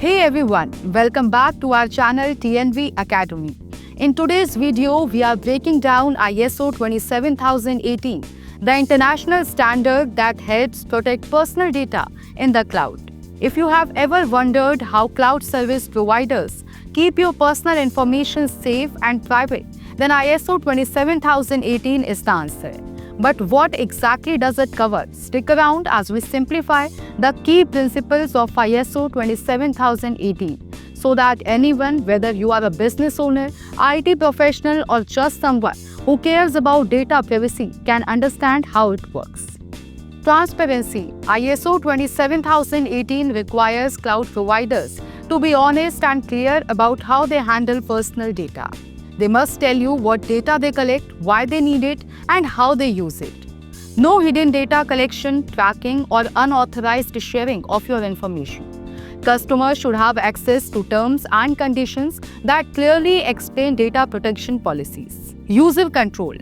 Hey everyone, welcome back to our channel TNV Academy. In today's video, we are breaking down ISO 27018, the international standard that helps protect personal data in the cloud. If you have ever wondered how cloud service providers keep your personal information safe and private, then ISO 27018 is the answer. But what exactly does it cover? Stick around as we simplify the key principles of ISO 27018 so that anyone, whether you are a business owner, IT professional, or just someone who cares about data privacy, can understand how it works. Transparency. ISO 27018 requires cloud providers to be honest and clear about how they handle personal data. They must tell you what data they collect, why they need it, and how they use it. No hidden data collection, tracking, or unauthorized sharing of your information. Customers should have access to terms and conditions that clearly explain data protection policies. User control.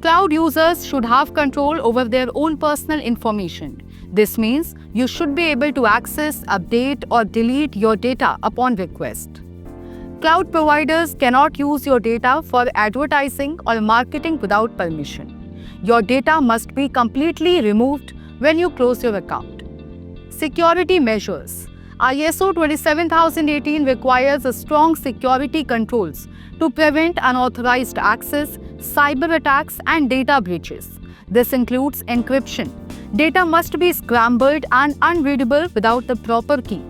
Cloud users should have control over their own personal information. This means you should be able to access, update, or delete your data upon request. Cloud providers cannot use your data for advertising or marketing without permission. Your data must be completely removed when you close your account. Security measures. ISO 27018 requires strong security controls to prevent unauthorized access, cyber attacks, and data breaches. This includes encryption. Data must be scrambled and unreadable without the proper key.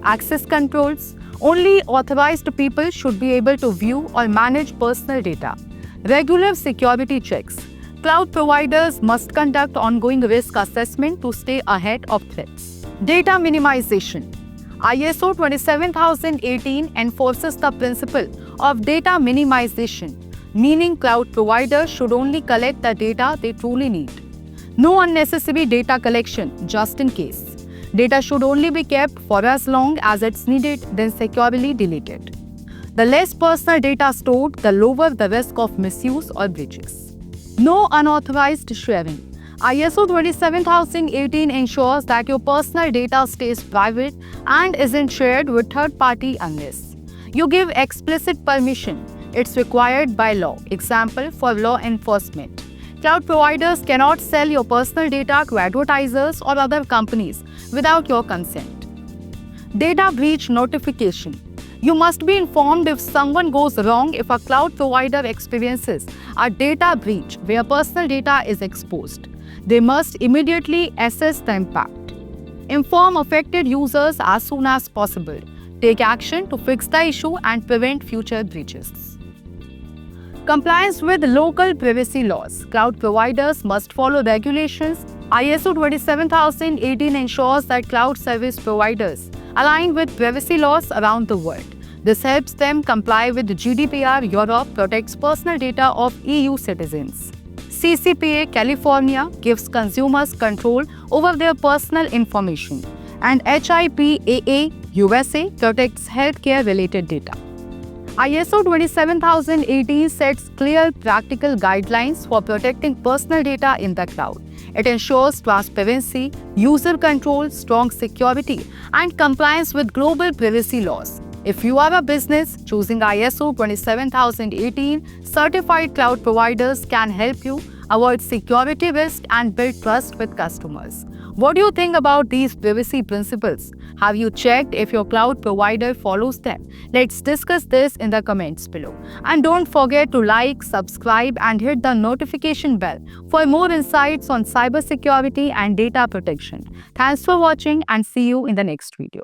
Access controls. Only authorized people should be able to view or manage personal data. Regular security checks. Cloud providers must conduct ongoing risk assessment to stay ahead of threats. Data minimization. ISO 27018 enforces the principle of data minimization, meaning cloud providers should only collect the data they truly need. No unnecessary data collection, just in case. Data should only be kept for as long as it's needed, then securely deleted. The less personal data stored, the lower the risk of misuse or breaches. No unauthorized sharing. ISO 27018 ensures that your personal data stays private and isn't shared with third party unless you give explicit permission. It's required by law. Example, for law enforcement. Cloud providers cannot sell your personal data to advertisers or other companies without your consent. Data breach notification. You must be informed if someone goes wrong if a cloud provider experiences a data breach where personal data is exposed. They must immediately assess the impact. Inform affected users as soon as possible. Take action to fix the issue and prevent future breaches. Compliance with local privacy laws. Cloud providers must follow regulations. ISO 27018 ensures that cloud service providers align with privacy laws around the world. This helps them comply with GDPR Europe, protects personal data of EU citizens. CCPA California gives consumers control over their personal information. And HIPAA USA protects healthcare-related data. ISO 27018 sets clear practical guidelines for protecting personal data in the cloud. It ensures transparency, user control, strong security, and compliance with global privacy laws. If you are a business, choosing ISO 27018 certified cloud providers can help you avoid security risk and build trust with customers. What do you think about these privacy principles? Have you checked if your cloud provider follows them? Let's discuss this in the comments below. And don't forget to like, subscribe, and hit the notification bell for more insights on cybersecurity and data protection. Thanks for watching and see you in the next video.